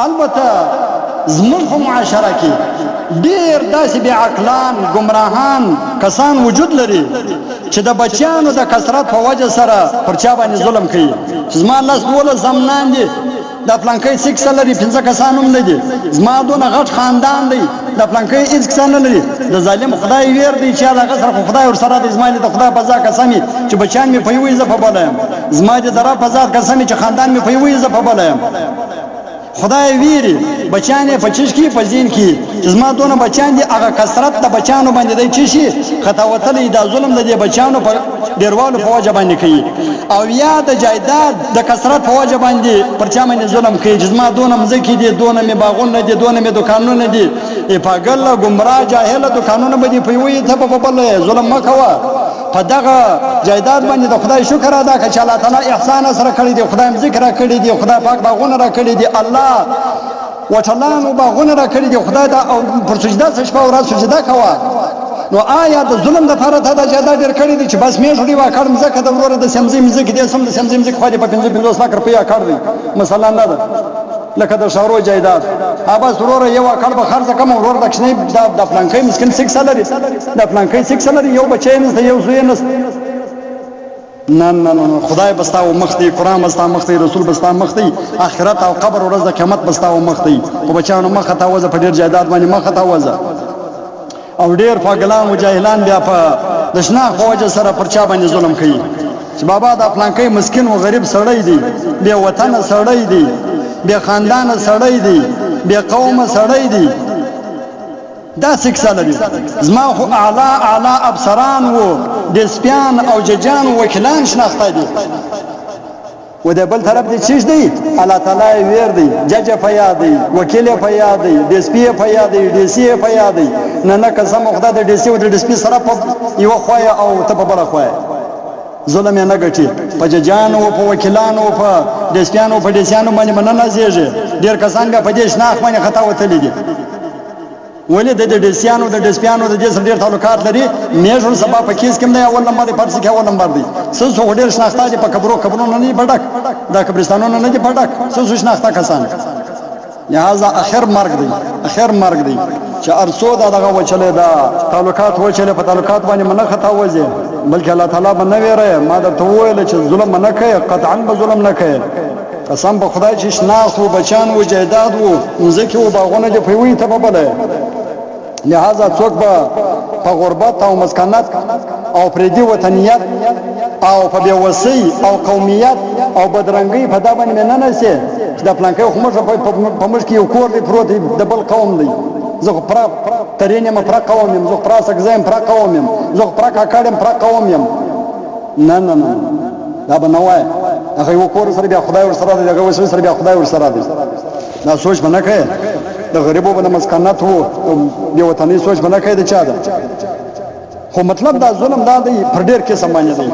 البته زموږ په معاشره کې ډېر داسې بې عقلان ګمراهان کسان وجود لري چې د بچیانو د کثرت په وجه سره پر چا باندې ظلم کوي چې زما لس دولس زمنان دي دا پلانکی څه کیسه لري 5 کسان هم نه دي زما دونه غټ خاندان دی دا پلانکی هېڅ کیسه نه لري د ظالم خدای ویر دی چې هغه سره خو خدای ورسره دی زما د خدای په ذات قسم چې بچیان مې په یوه اضافه بلایم زما د رب په ذات قسم چې خاندان مې په یوه اضافه بلایم خدای ویری بچان په چشکی په زین کې زما دونه بچان دي هغه کثرت د بچانو باندې دی چې شي خطا وتلې د ظلم د بچانو په ډیروالو په وجه باندې کوي او یا د جایداد د کثرت په وجه باندې پر چا باندې ظلم کوي چې زما دونه مزکی دي دونه می باغونه دي دونه می دکانونه دي پاګل ګمراه جاهل دکانونه باندې په وی ته په بل ظلم مکوه په دغه جایداد باندې د خدای شکر ادا کړه چې الله تعالی احسان سره کړی دی خدای ذکر کړی دی خدای پاک باغونه را کړی دی الله وټلانو باغونه را کړی دی خدای دا او پر سجده شپه او ورځ سجده کوه نو آیا د ظلم د لپاره ته د جایداد ډیر کړی دی چې بس مې جوړی وا کړم زکه د وروره د سمزي مزګ دي سم د سمزي مزګ خو دې په 50 لک روپیا کړ دی مثلا نه ده لکه د شارو جایداد ابا سرور یو کړ به خرڅ کم ورور د کښنی د پلانکې مسکن 6 سالري د پلانکې 6 سالري یو بچی نه یو زوی نه نه نه نه خدای بستا و مخ دی قرآن بستا مخ دی رسول بستا مخ دی آخرت او قبر ورځ د قیامت بستا و مخ دی په بچانو مخ ته وځه په ډیر جایداد باندې مخ ته وځه او ډیر پاګلان او جاهلان بیا په دشنا فوج سره پر چا باندې ظلم کوي چې بابا د پلانکې مسکین او غریب سړی دی بے وطن سړی دی بے خاندان سړی دی بے قوم سړی دی دا سکسه لري زما خو اعلی افسران و دسپیان او ججان و وکیلان شناخته دي و د بل طرف دي چیز دی الله تعالی ویر دی جج په یاد دی وکیل په یاد دی دسپی په یاد دی ډیسی په یاد دی نه قسم خدای د ډیسی او د دسپی سره په یو خویا او ته په بل خویا ظلم نه غټي په ججانو په وکیلانو په دسپیانو په ډیسیانو باندې مننه زیږي ډیر کسان به په دې شناخ باندې خطا وتلی دي ولې د ډیسیانو د ډسپیانو د دې سره ډیر تعلقات لري میژن سبا په کیس کې نه اول نمبر پرسي کې اول نمبر دی څو ډیر شناخته دي په قبرونو نه پټک دا قبرستانونو نه دي پټک څو شناخته کسان لہذا اخر مرګ دی چې ارسو دا دغه وچلې دا تعلقات وچلې په تعلقات باندې منه خطا وځي بلکې الله تعالی باندې ویره ما دا ته ویل چې ظلم نه کوي قطعا به ظلم نه کوي قسم په خدای چې شناخ او بچان او جیداد او مزکی او باغونه دې په وی ته ببله لہذا څوک به په غربت او مسکنت او پردي وطنیت او په بیوسی او قومیت او بدرنګي په دا باندې نه نشي د پلانکې حکومت په مشک یو کور دی پروت د بل قوم دی زه پر ترینه م پر قوم يم زه پر سګزم پر قوم يم زه پر کاکړم پر قوم يم نه دا به نه وای هغه یو کور سره بیا خدای ور سره دی هغه وسوي سره بیا خدای ور سره دی دا سوچ باندې کوي د غریبو باندې مسکنت وو بیا وطني سوچ باندې کوي د چا ده خو مطلب دا ظلم دا دی پر ډیر کې سمانه دی